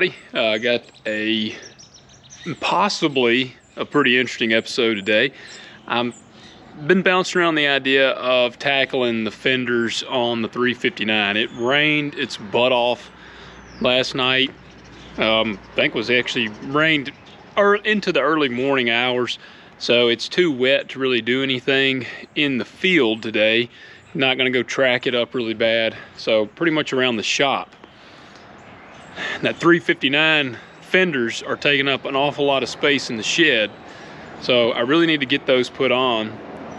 everybody. I got possibly a pretty interesting episode today. I've been bouncing around the idea of tackling the fenders on the 359. It rained its butt off last night. I think it was actually rained into the early morning hours, so it's too wet to really do anything in the field today. Not gonna go track it up really bad, so pretty much around the shop. That 359 fenders are taking up an awful lot of space in the shed, so I really need to get those put on.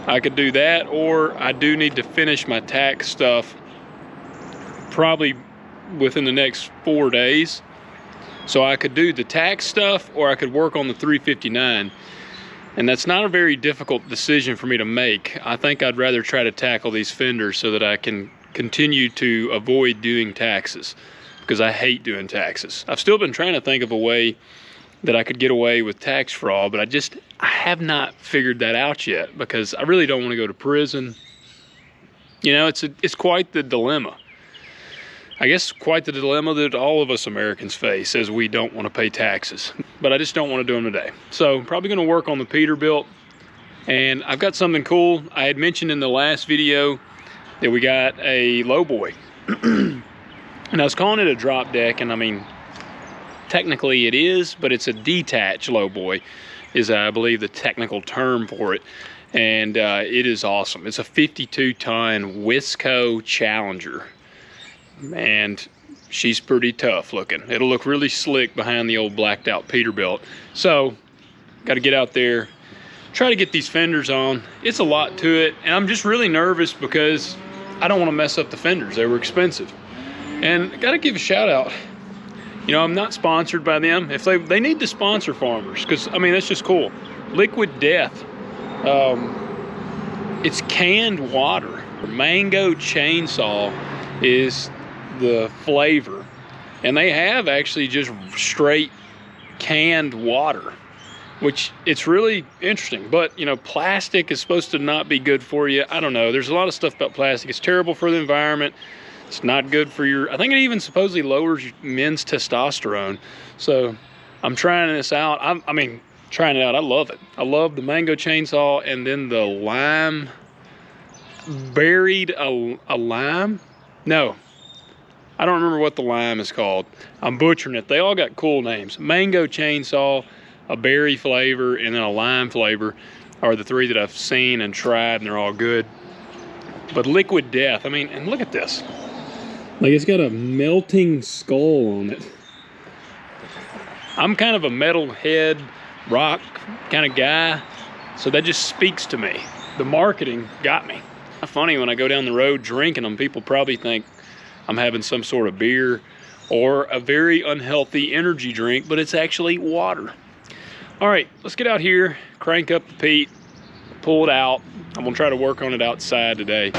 I could do that, or I do need to finish my tack stuff probably within the next 4 days. So I could do the tack stuff, or I could work on the 359. And that's not a very difficult decision for me to make. I think I'd rather try to tackle these fenders so that I can continue to avoid doing taxes, because I hate doing taxes. I've still been trying to think of a way that I could get away with tax fraud, but I have not figured that out yet, because I really don't want to go to prison. You know, it's quite the dilemma. I guess quite the dilemma that all of us Americans face, as we don't want to pay taxes. But I just don't want to do them today. So probably going to work on the Peterbilt. And I've got something cool. I had mentioned in the last video that we got a lowboy. And I was calling it a drop deck, and I mean, technically it is, but it's a detached lowboy, is I believe the technical term for it. And it is awesome. It's a 52-ton Wisco Challenger. And she's pretty tough looking. It'll look really slick behind the old blacked out Peterbilt. So, got to get out there, try to get these fenders on. It's a lot to it, and I'm just really nervous because I don't want to mess up the fenders. They were expensive. And got to give a shout out. You know, I'm not sponsored by them. If they need to sponsor farmers, because I mean, that's just cool. Liquid Death. It's canned water. Mango Chainsaw is the flavor, and they have actually just straight canned water, which it's really interesting. But you know, plastic is supposed to not be good for you. I don't know, there's a lot of stuff about plastic. It's terrible for the environment. It's not good for your, I think it even supposedly lowers men's testosterone. So I'm trying this out. I mean, trying it out. I love it. I love the Mango Chainsaw, and then the lime, buried a lime. No, I don't remember what the lime is called. I'm butchering it. They all got cool names. Mango Chainsaw, a berry flavor, and then a lime flavor are the three that I've seen and tried, and they're all good. But Liquid Death, I mean, and look at this. Like, it's got a melting skull on it. I'm kind of a metalhead, rock kind of guy, so that just speaks to me. The marketing got me. Funny, when I go down the road drinking them, people probably think I'm having some sort of beer or a very unhealthy energy drink, but it's actually water. All right, let's get out here, crank up the peat, pull it out. I'm gonna try to work on it outside today.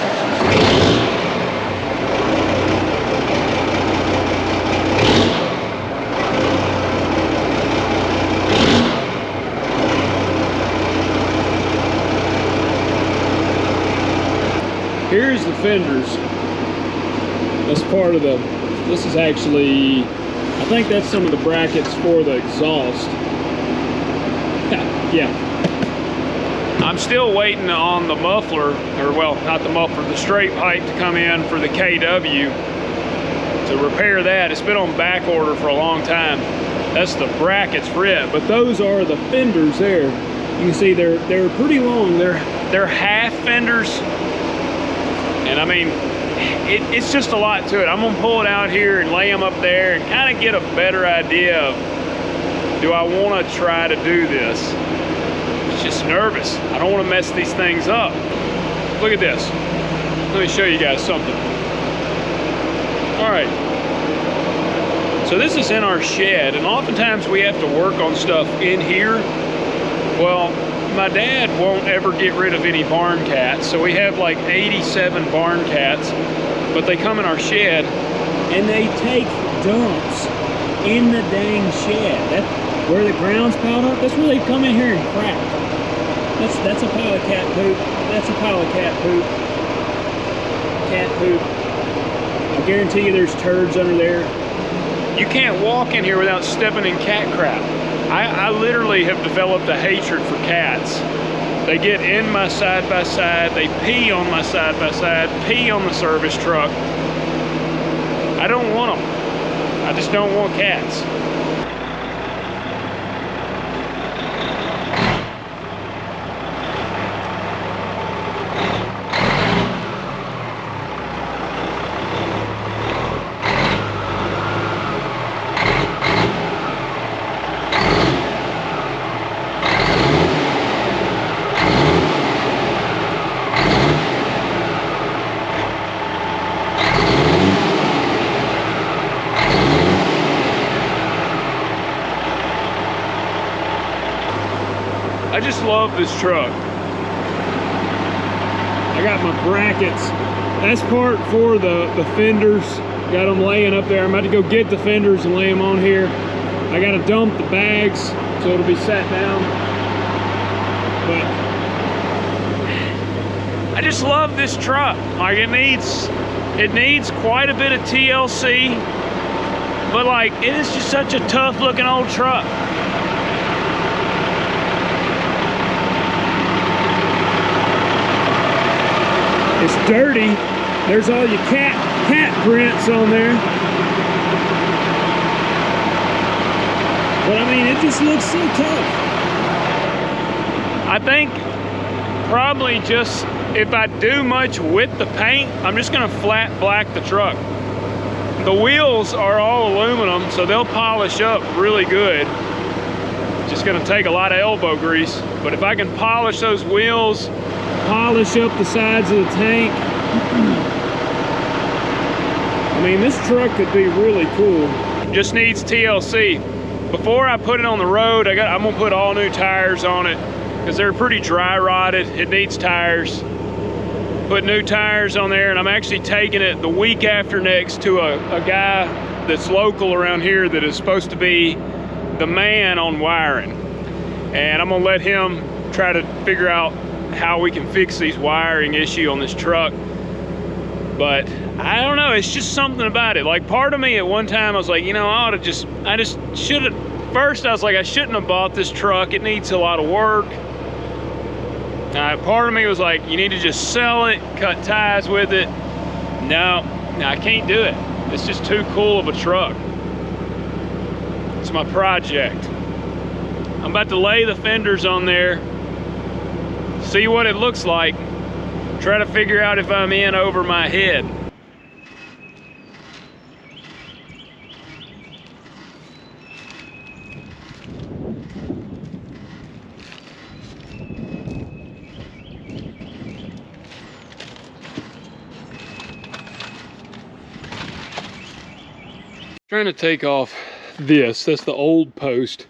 Here's the fenders. That's part of the, this is actually, I think that's some of the brackets for the exhaust. Yeah. I'm still waiting on the muffler, or well, not the muffler, the straight pipe to come in for the KW to repair that. It's been on back order for a long time. That's the brackets for it, but those are the fenders there. You can see they're pretty long. They're half fenders. And I mean, it's just a lot to it. I'm gonna pull it out here and lay them up there and kind of get a better idea of, do I wanna try to do this? It's just nervous. I don't wanna mess these things up. Look at this. Let me show you guys something. All right. So this is in our shed, and oftentimes we have to work on stuff in here. Well, my dad won't ever get rid of any barn cats, so we have like 87 barn cats, but they come in our shed and they take dumps in the dang shed. That's where the ground's piled up. That's where they come in here and crap. That's a pile of cat poop. That's a pile of cat poop. Cat poop. I guarantee you there's turds under there. You can't walk in here without stepping in cat crap. I literally have developed a hatred for cats. They get in my side-by-side, they pee on my side-by-side, pee on the service truck. I don't want them. I just don't want cats. I just love this truck. I got my brackets. That's part for the fenders. Got them laying up there. I'm about to go get the fenders and lay them on here. I got to dump the bags so it'll be sat down. But I just love this truck. Like it needs quite a bit of TLC, but like it is just such a tough looking old truck. It's dirty. There's all your cat prints on there. But I mean, it just looks so tough. I think probably just if I do much with the paint, I'm just gonna flat black the truck. The wheels are all aluminum, so they'll polish up really good. Just gonna take a lot of elbow grease. But if I can polish those wheels, polish up the sides of the tank. I mean, this truck could be really cool. Just needs TLC. Before I put it on the road, I'm gonna put all new tires on it because they're pretty dry rotted. It needs tires. Put new tires on there, and I'm actually taking it the week after next to a guy that's local around here that is supposed to be the man on wiring. And I'm gonna let him try to figure out how we can fix these wiring issue on this truck. But I don't know, it's just something about it. Like part of me at one time I was like, you know, I just should have, first I was like, I shouldn't have bought this truck. It needs a lot of work. Part of me was like, you need to just sell it, cut ties with it. No, I can't do it. It's just too cool of a truck. It's my project. I'm about to lay the fenders on there, see what it looks like, try to figure out if I'm in over my head. Trying to take off this. That's the old post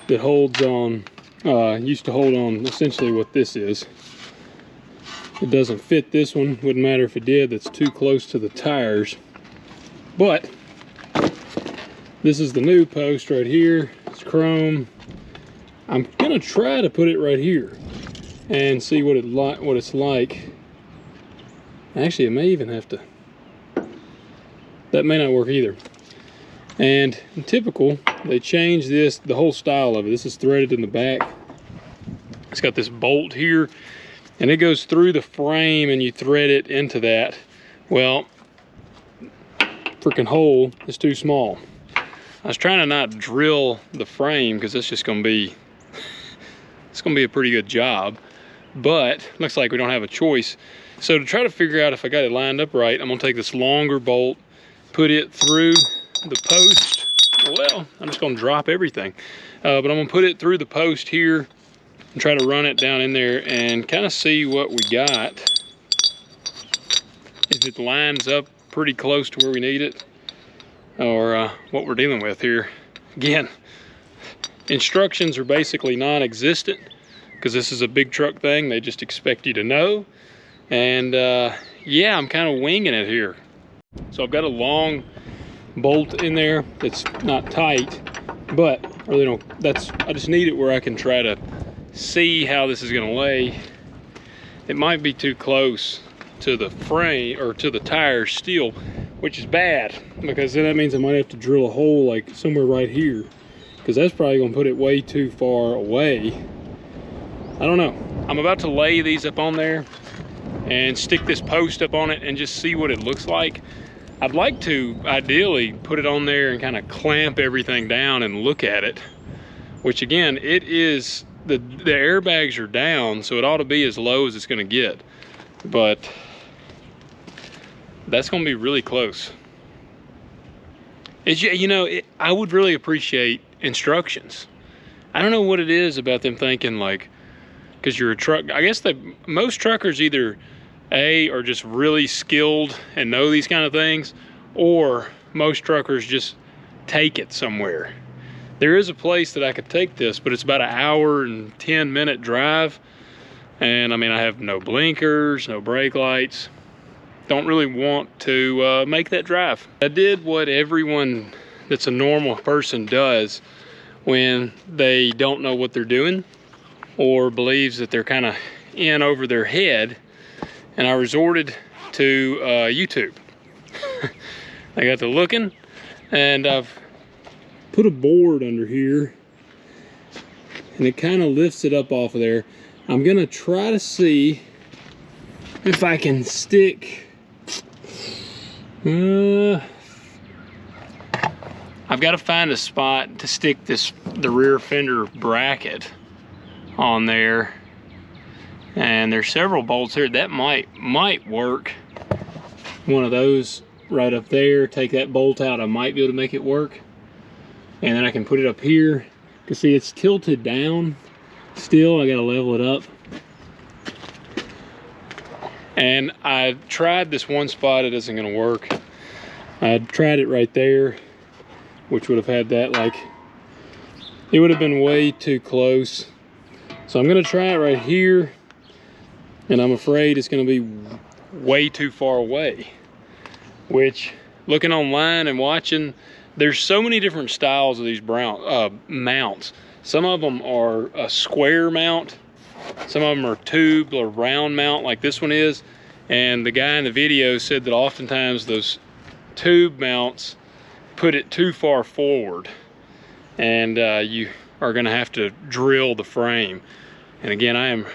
that holds on, used to hold on essentially what this is. It doesn't fit this one, wouldn't matter if it did, that's too close to the tires. But this is the new post right here, it's chrome. I'm gonna try to put it right here and see what it's like. Actually, it may even have to, that may not work either. And in typical, they changed this, the whole style of it. This is threaded in the back. It's got this bolt here, and it goes through the frame and you thread it into that. Well, freaking hole is too small. I was trying to not drill the frame because it's just gonna be, it's gonna be a pretty good job, but looks like we don't have a choice. So to try to figure out if I got it lined up right, I'm gonna take this longer bolt, put it through the post. Well, I'm just gonna drop everything. But I'm gonna put it through the post here and try to run it down in there and kind of see what we got. If it lines up pretty close to where we need it, or what we're dealing with here. Again, instructions are basically non-existent because this is a big truck thing. They just expect you to know. And yeah, I'm kind of winging it here. So I've got a long bolt in there that's not tight, but I really don't, I just need it where I can try to see how this is gonna lay. It might be too close to the frame or to the tires still, which is bad because then that means I might have to drill a hole like somewhere right here, because that's probably gonna put it way too far away. I don't know. I'm about to lay these up on there and stick this post up on it and just see what it looks like. I'd like to ideally put it on there and kind of clamp everything down and look at it, which again, it is, the airbags are down, so it ought to be as low as it's gonna get, but that's gonna be really close. You know, I would really appreciate instructions. I don't know what it is about them thinking like, because you're a truck, I guess most truckers either are just really skilled and know these kind of things, or most truckers just take it somewhere. There is a place that I could take this, but it's about an hour and 10-minute drive. And I mean, I have no blinkers, no brake lights. Don't really want to make that drive. I did what everyone that's a normal person does when they don't know what they're doing or believes that they're kind of in over their head, and I resorted to YouTube. I got to looking, and I've put a board under here, and it kind of lifts it up off of there. I'm gonna try to see if I can stick, I've got to find a spot to stick the rear fender bracket on there, and there's several bolts here that might work. One of those right up there, take that bolt out, I might be able to make it work. And then I can put it up here. You can see it's tilted down still. I gotta level it up. And I tried this one spot, it isn't gonna work. I tried it right there, which would have had that, like, it would have been way too close. So I'm gonna try it right here, and I'm afraid it's gonna be way too far away. Which, looking online and watching, there's so many different styles of these mounts. Some of them are a square mount, some of them are tube or round mount like this one is, and the guy in the video said that oftentimes those tube mounts put it too far forward, and you are going to have to drill the frame. And again, I am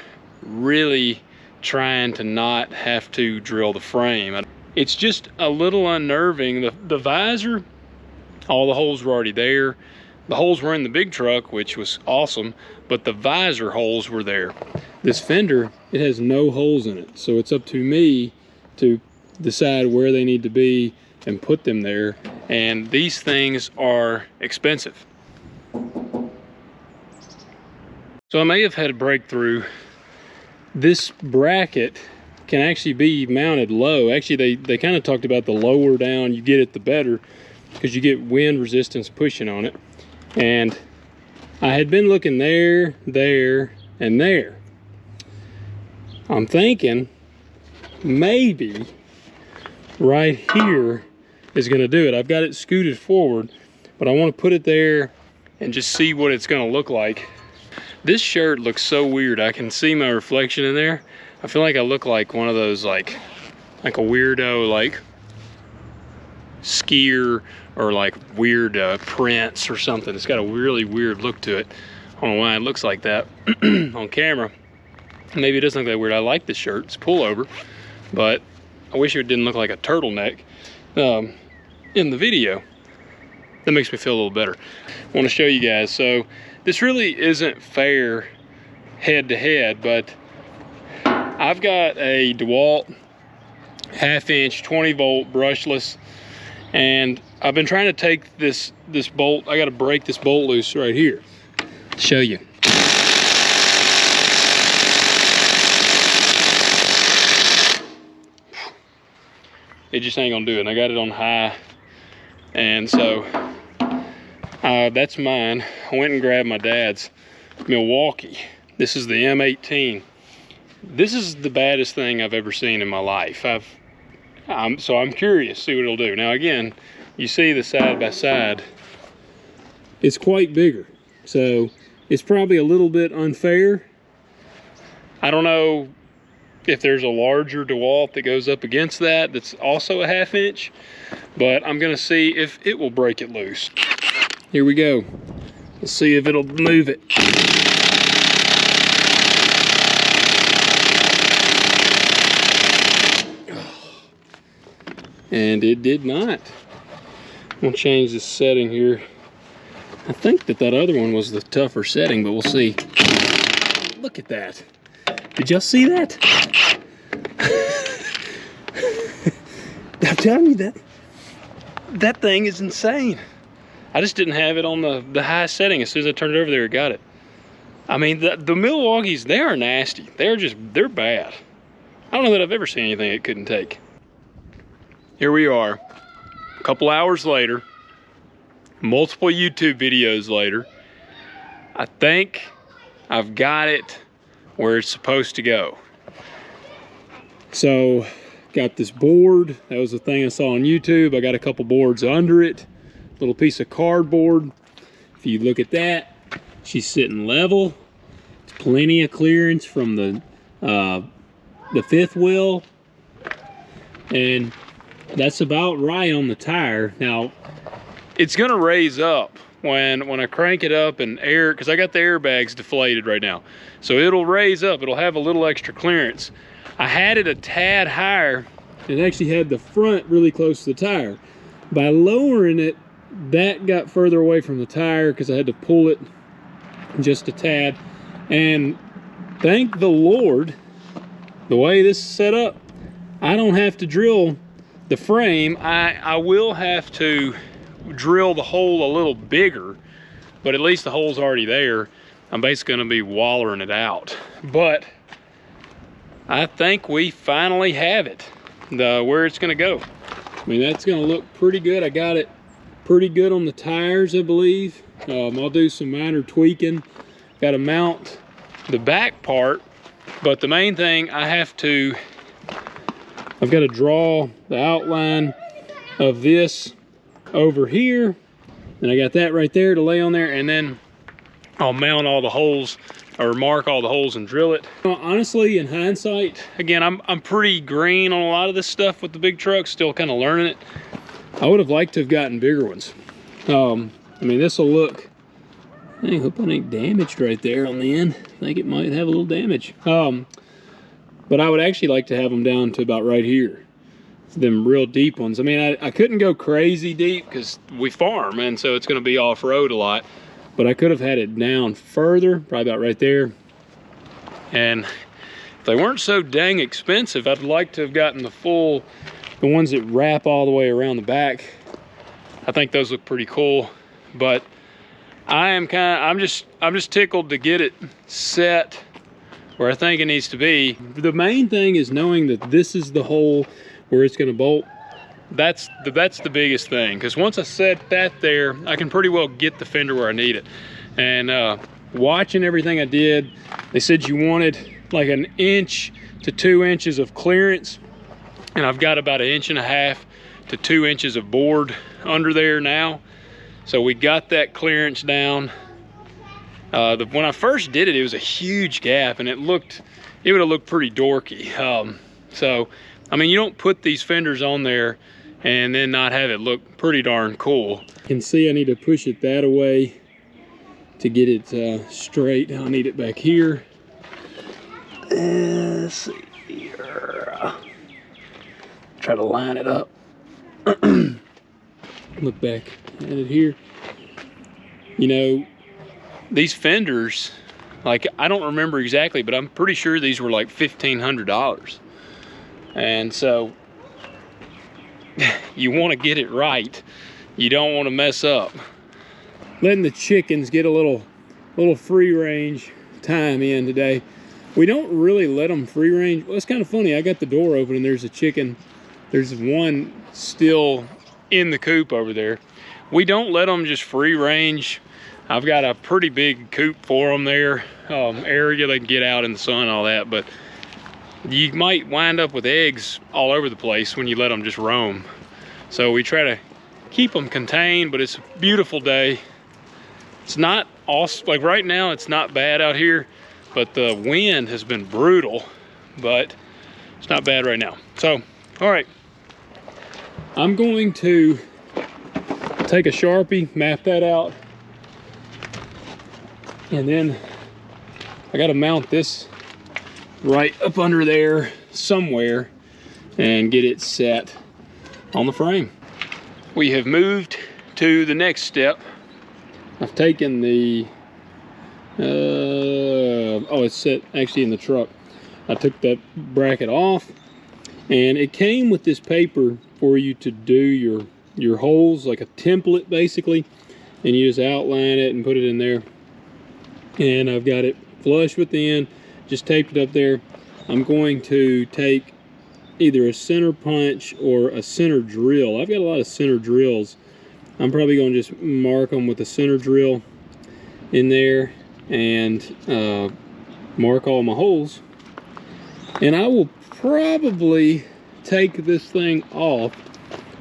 really trying to not have to drill the frame. It's just a little unnerving. The visor, all the holes were already there. The holes were in the big truck, which was awesome, but the visor holes were there. This fender, it has no holes in it, so it's up to me to decide where they need to be and put them there. And these things are expensive. So I may have had a breakthrough. This bracket can actually be mounted low. Actually, they kind of talked about the lower down you get it, the better, because you get wind resistance pushing on it. And I had been looking there, and there. I'm thinking maybe right here is going to do it. I've got it scooted forward, but I want to put it there and just see what it's going to look like. This shirt looks so weird. I can see my reflection in there. I feel like I look like one of those like a weirdo like skier or like weird prince or something. It's got a really weird look to it. I don't know why it looks like that on camera. Maybe it doesn't look that weird. I like this shirt. It's pullover, but I wish it didn't look like a turtleneck in the video. That makes me feel a little better. I want to show you guys. So this really isn't fair head to head, but I've got a DeWalt 1/2 inch 20 volt brushless, and I've been trying to take this bolt. I got to break this bolt loose right here. Show you. It just ain't gonna do it. And I got it on high, and so that's mine. I went and grabbed my dad's Milwaukee. This is the M18. This is the baddest thing I've ever seen in my life. So I'm curious to see what it'll do. Now again, you see the side by side, it's quite bigger, so it's probably a little bit unfair. I don't know if there's a larger DeWalt that goes up against that, that's also a 1/2 inch, but I'm gonna see if it will break it loose. Here we go. Let's see if it'll move it. And it did not. We'll change this setting here. I think that other one was the tougher setting, but we'll see. Look at that. Did y'all see that? I'm telling you, that thing is insane. I just didn't have it on the high setting. As soon as I turned it over there, it got it. I mean, the Milwaukees, they are nasty. They're bad. I don't know that I've ever seen anything it couldn't take. Here we are, a couple hours later, multiple YouTube videos later. I think I've got it where it's supposed to go. So, got this board. That was the thing I saw on YouTube. I got a couple boards under it. Little piece of cardboard. If you look at that, she's sitting level. It's plenty of clearance from the fifth wheel. And that's about right on the tire. Now, it's gonna raise up when I crank it up and air, because I got the airbags deflated right now. So it'll raise up, it'll have a little extra clearance. I had it a tad higher. It actually had the front really close to the tire. By lowering it, that got further away from the tire because I had to pull it just a tad. And thank the Lord, the way this is set up, I don't have to drill the frame. I will have to drill the hole a little bigger, but at least the hole's already there. I'm basically gonna be wallering it out. But I think we finally have it, where it's gonna go. I mean, that's gonna look pretty good. I got it pretty good on the tires, I believe. I'll do some minor tweaking. Got to mount the back part, but the main thing I've got to draw the outline of this over here, and I got that right there to lay on there, and then I'll mount all the holes, or mark all the holes and drill it. Honestly, in hindsight, again, I'm pretty green on a lot of this stuff with the big trucks, still kind of learning it. I would have liked to have gotten bigger ones. I mean, this will look, I hope it ain't damaged right there on the end. I think it might have a little damage. But I would actually like to have them down to about right here. Them real deep ones. I mean, I couldn't go crazy deep because we farm, and so it's gonna be off-road a lot. But I could have had it down further, probably about right there. And if they weren't so dang expensive, I'd like to have gotten the ones that wrap all the way around the back. I think those look pretty cool. But I'm just tickled to get it set where I think it needs to be. The main thing is knowing that this is the hole where it's gonna bolt. That's the biggest thing, because once I set that there, I can pretty well get the fender where I need it. And watching everything I did, they said you wanted like 1 inch to 2 inches of clearance, and I've got about 1.5 inches to 2 inches of board under there now. So we got that clearance down. When I first did it, it was a huge gap, and it would have looked pretty dorky. So, I mean, you don't put these fenders on there and then not have it look pretty darn cool. You can see I need to push it that away to get it straight. I'll need it back here. Let's see here. Try to line it up. Look back at it here. You know, these fenders, like, I don't remember exactly, but I'm pretty sure these were like $1,500. And so you want to get it right. You don't want to mess up. Letting the chickens get a little free range time in today. We don't really let them free range. Well, it's kind of funny. I got the door open and there's a chicken. There's one still in the coop over there. We don't let them just free range. I've got a pretty big coop for them there, area they can get out in the sun and all that, but you might wind up with eggs all over the place when you let them just roam. So we try to keep them contained, but it's a beautiful day. It's not awesome, like right now it's not bad out here, but the wind has been brutal. But It's not bad right now. So, all right. I'm going to take a Sharpie, map that out. And then I got to mount this right up under there somewhere and get it set on the frame. We have moved to the next step. I've taken the, oh, it's set actually in the truck. I took that bracket off, and it came with this paper for you to do your holes, like a template basically, and you just outline it and put it in there. And I've got it flush with the end, just taped it up there. I'm going to take either a center punch or a center drill. I've got a lot of center drills. I'm probably going to just mark them with a center drill in there and mark all my holes. And I will probably take this thing off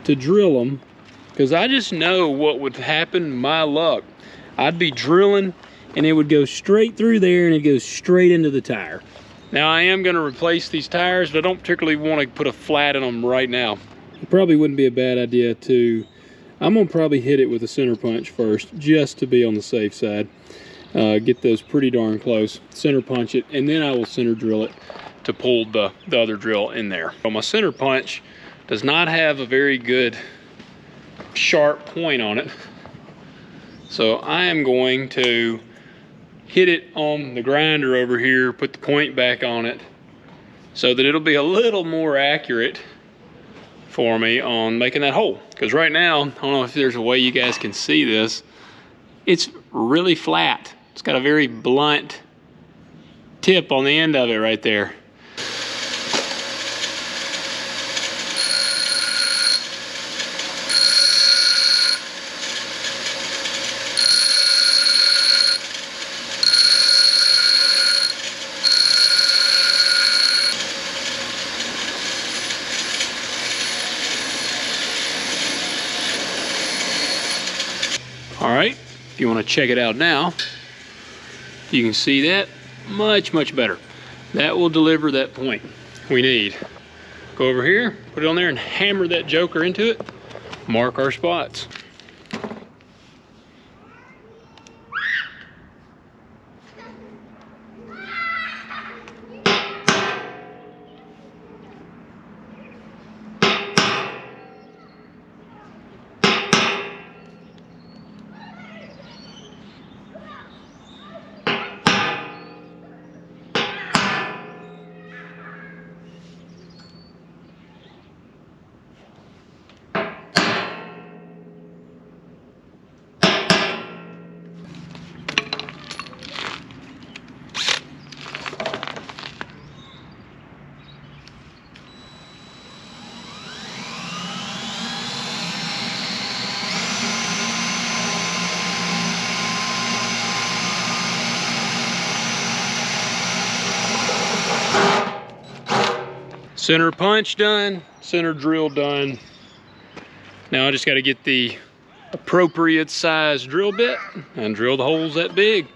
to drill them, because I just know what would happen, my luck. I'd be drilling and it would go straight through there and it goes straight into the tire. Now I am going to replace these tires, but I don't particularly want to put a flat in them right now. It probably wouldn't be a bad idea to, I'm going to probably hit it with a center punch first, just to be on the safe side. Get those pretty darn close, center punch it, and then I will center drill it to pull the other drill in there. So my center punch does not have a very good sharp point on it. So I am going to hit it on the grinder over here, put the point back on it so that it'll be a little more accurate for me on making that hole. Because right now, I don't know if there's a way you guys can see this, it's really flat. It's got a very blunt tip on the end of it right there. All right, if you want to check it out now, you can see that much better. That will deliver that point we need. Go over here, put it on there and hammer that joker into it, mark our spots. Center punch done, center drill done. Now I just got to get the appropriate size drill bit and drill the holes that big.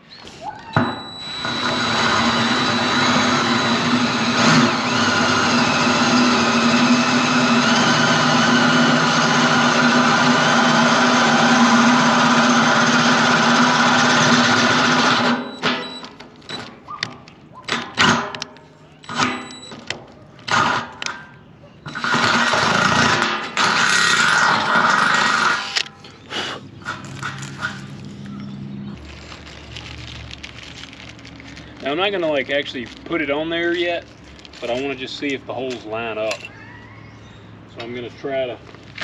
Now I'm not gonna like actually put it on there yet, but I wanna just see if the holes line up. So I'm gonna try to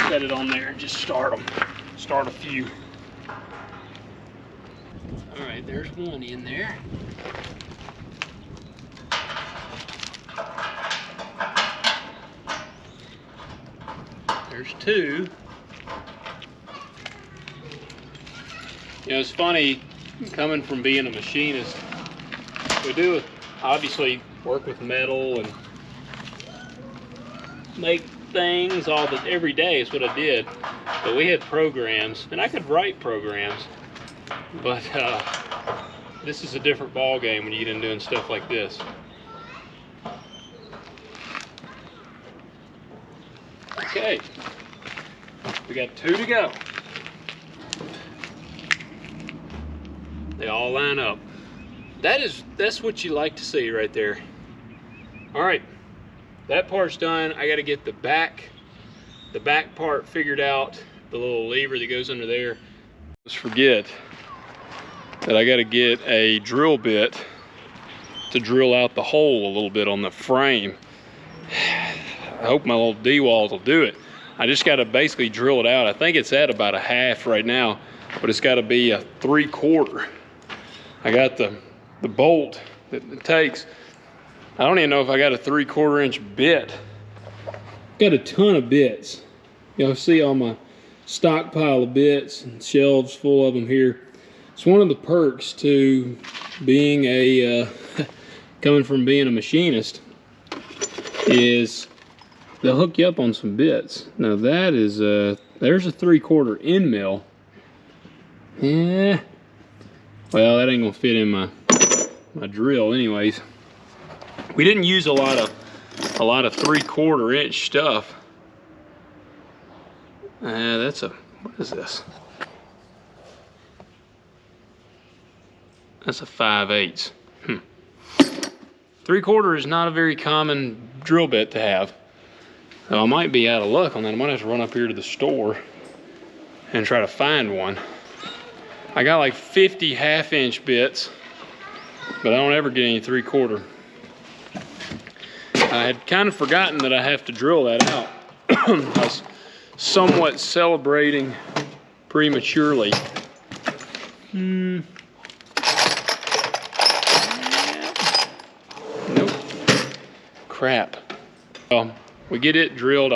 set it on there and just start them. Start a few. All right, there's one in there. There's two. You know, it's funny, coming from being a machinist, we do obviously work with metal and make things every day is what I did. But we had programs, and I could write programs, but this is a different ball game when you get into doing stuff like this. Okay, we got 2 to go. They all line up. That's what you like to see right there. All right, that part's done. I got to get the back part figured out, the little lever that goes under there. Let's forget that I got to get a drill bit to drill out the hole a little bit on the frame. I hope my little D-walls will do it. I just got to basically drill it out. I think it's at about a half right now, but it's got to be a 3/4. I got the bolt that it takes. I don't even know if I got a 3/4 inch bit. Got a ton of bits. You'll see all my stockpile of bits and shelves full of them here. It's one of the perks to being a coming from being a machinist is they'll hook you up on some bits. Now that is there's a 3/4 end mill. Yeah, well, that ain't gonna fit in my drill anyways. We didn't use a lot of 3/4 inch stuff. That's a, what is this? That's a 5/8. 3/4 is not a very common drill bit to have. So I might be out of luck on that. I might have to run up here to the store and try to find one. I got like 50 1/2 inch bits, but I don't ever get any 3/4. I had kind of forgotten that I have to drill that out. I was somewhat celebrating prematurely. Nope. Crap. Well, we get it drilled.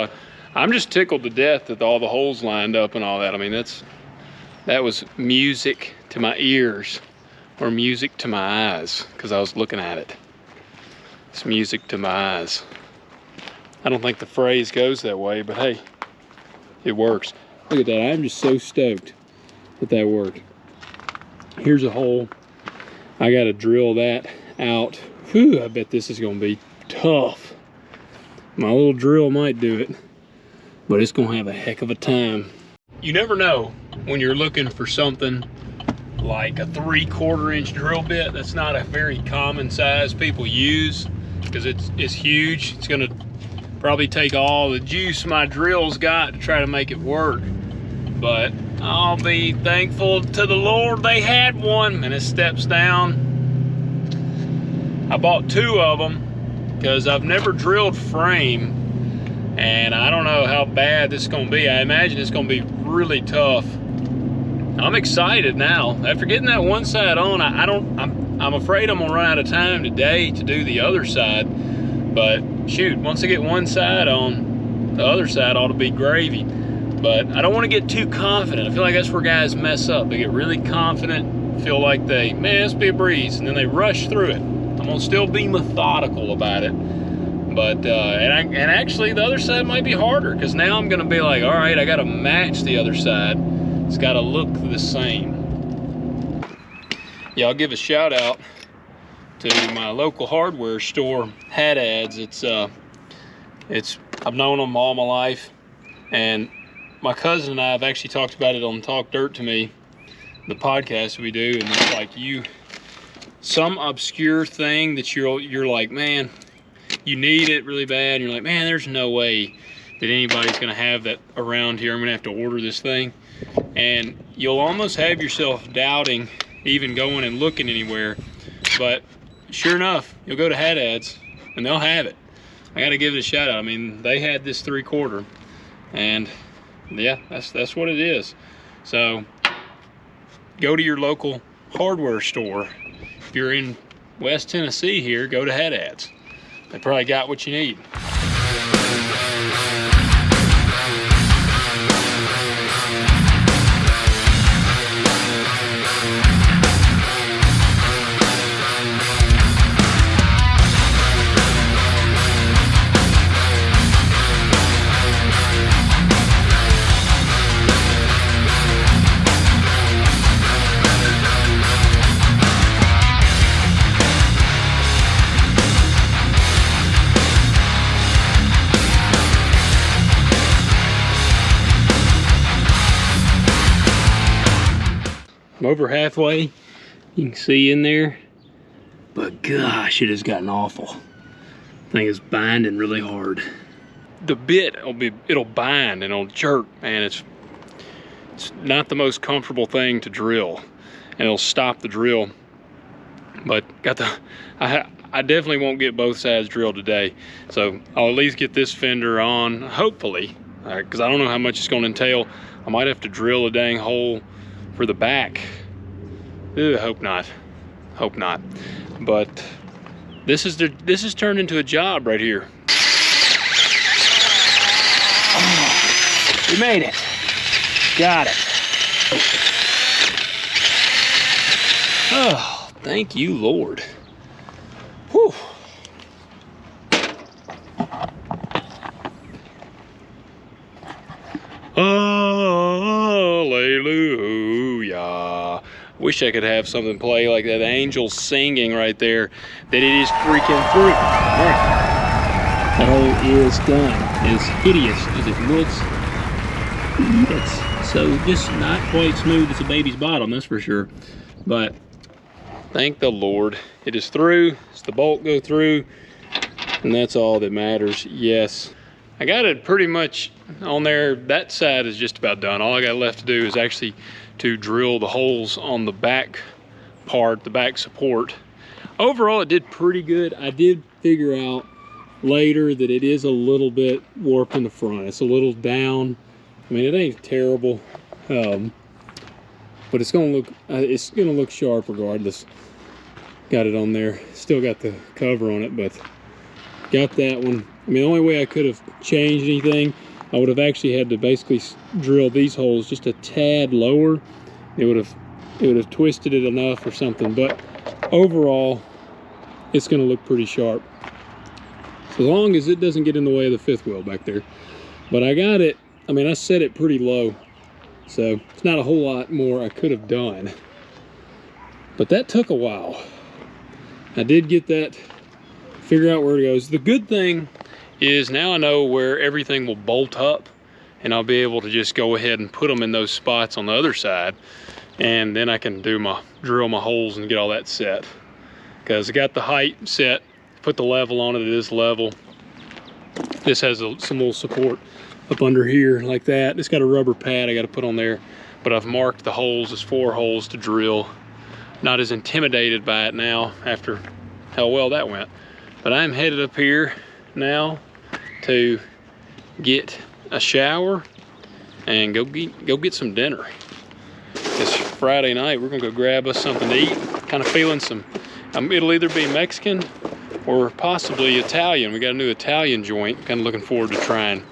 I'm just tickled to death that all the holes lined up and all that. I mean, that was music to my ears, or music to my eyes, because I was looking at it. It's music to my eyes. I don't think the phrase goes that way, but hey, it works. Look at that. I'm just so stoked that that worked. Here's a hole. I got to drill that out. Whew, I bet this is going to be tough. My little drill might do it, but it's going to have a heck of a time. You never know when you're looking for something like a 3/4 inch drill bit. That's not a very common size people use because it's huge. It's going to probably take all the juice my drill's got to try to make it work. But I'll be thankful to the Lord they had one, and it steps down. I bought 2 of them because I've never drilled frame, and I don't know how bad this is going to be. I imagine it's going to be really tough. I'm excited now. After getting that one side on, I'm afraid I'm gonna run out of time today to do the other side. But shoot, once I get one side on, the other side ought to be gravy. But I don't want to get too confident. I feel like that's where guys mess up. They get really confident, feel like man, this be a breeze, and then they rush through it. I'm gonna still be methodical about it. But and actually the other side might be harder, because now I'm gonna be like, all right, I gotta match the other side. It's gotta look the same. Yeah, I'll give a shout out to my local hardware store, Hat Ads. I've known them all my life, and my cousin and I have actually talked about it on Talk Dirt to Me, the podcast we do, and it's like some obscure thing that you're like, man, you need it really bad, and you're like, man, there's no way that anybody's gonna have that around here. I'm gonna have to order this thing. And you'll almost have yourself doubting even going and looking anywhere. But sure enough, you'll go to Hat Ads and they'll have it. I gotta give it a shout out. I mean, they had this 3/4, and yeah, that's what it is. So go to your local hardware store. If you're in West Tennessee here, go to Hat Ads. They probably got what you need. I'm over halfway. You can see in there. But gosh, it has gotten awful. Thing is binding really hard. The bit it'll bind and it'll jerk, man. It's not the most comfortable thing to drill, and it'll stop the drill. But I definitely won't get both sides drilled today, so I'll at least get this fender on, hopefully, because I don't know how much it's going to entail. I might have to drill a dang hole for the back. Ugh, hope not. Hope not. But this is turned into a job right here. Oh, we made it. Got it. Oh, thank you, Lord. Whew. Hallelujah. Wish I could have something play like that angel singing right there, that it is freaking through. All right. That hole is done. As hideous as it looks, it's so just not quite smooth as a baby's bottom, that's for sure. But thank the Lord, it is through. It's the bolt go through, and that's all that matters. Yes, I got it pretty much on there. That side is just about done. All I got left to do is actually to drill the holes on the back part, the back support. Overall, it did pretty good. I did figure out later that it is a little bit warped in the front. It's a little down. I mean, it ain't terrible, but it's gonna look sharp regardless. Got it on there. Still got the cover on it, but got that one. I mean, the only way I could have changed anything, I would have actually had to basically drill these holes just a tad lower. It would have twisted it enough or something. But overall, it's going to look pretty sharp, so long as it doesn't get in the way of the fifth wheel back there. But I got it. I mean, I set it pretty low, so it's not a whole lot more I could have done. But that took a while. I did get that, figure out where it goes. The good thing is now I know where everything will bolt up, and I'll be able to just go ahead and put them in those spots on the other side, and then I can drill my holes and get all that set. Because I got the height set, put the level on it at this level. This has some little support up under here like that. It's got a rubber pad I got to put on there, but I've marked the holes as 4 holes to drill. Not as intimidated by it now after how well that went. But I'm headed up here now to get a shower and go get some dinner. It's Friday night. We're gonna go grab us something to eat. Kind of feeling some, it'll either be Mexican or possibly Italian. We got a new Italian joint. Kind of looking forward to trying.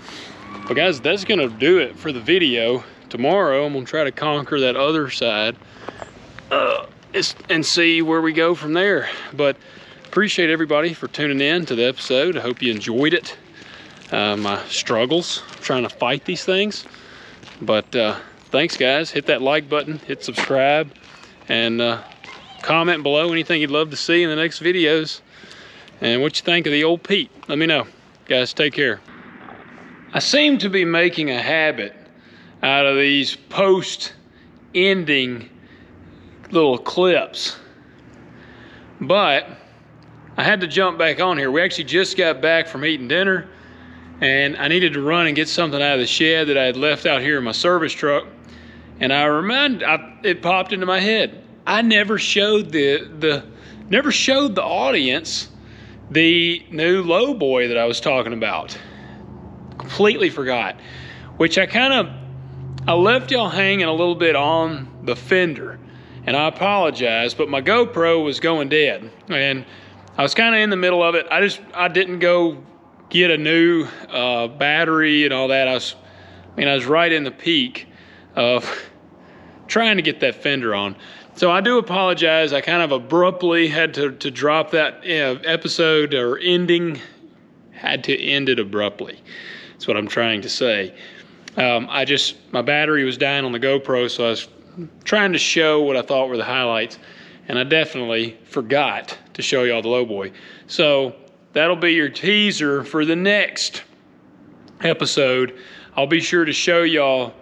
But guys, that's gonna do it for the video. Tomorrow I'm gonna try to conquer that other side and see where we go from there. But appreciate everybody for tuning in to the episode. I hope you enjoyed it. My struggles trying to fight these things. But thanks guys. Hit that like button, hit subscribe, and comment below anything you'd love to see in the next videos, and what you think of the old Pete. Let me know. Guys, take care. I seem to be making a habit out of these post-ending little clips, but I had to jump back on here. We actually just got back from eating dinner, and I needed to run and get something out of the shed that I had left out here in my service truck. And it popped into my head. I never showed the audience the new lowboy that I was talking about. Completely forgot. Which I left y'all hanging a little bit on the fender, and I apologize, but my GoPro was going dead, and I was kind of in the middle of it. I didn't go get a new battery and all that. I was right in the peak of trying to get that fender on. So I do apologize. I kind of abruptly had to drop that episode, or had to end it abruptly. That's what I'm trying to say. My battery was dying on the GoPro, so I was trying to show what I thought were the highlights, and I definitely forgot to show y'all the lowboy. So that'll be your teaser for the next episode. I'll be sure to show y'all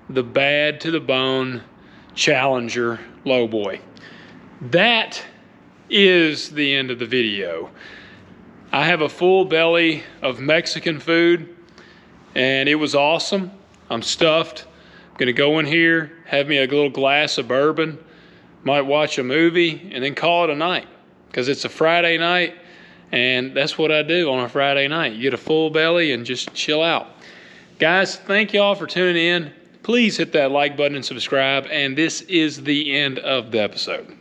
the bad to the bone Challenger lowboy. That is the end of the video. I have a full belly of Mexican food and it was awesome. I'm stuffed. I'm gonna go in here, have me a little glass of bourbon, might watch a movie, and then call it a night, because it's a Friday night, and that's what I do on a Friday night. You get a full belly and just chill out. Guys, thank y'all for tuning in. Please hit that like button and subscribe, and this is the end of the episode.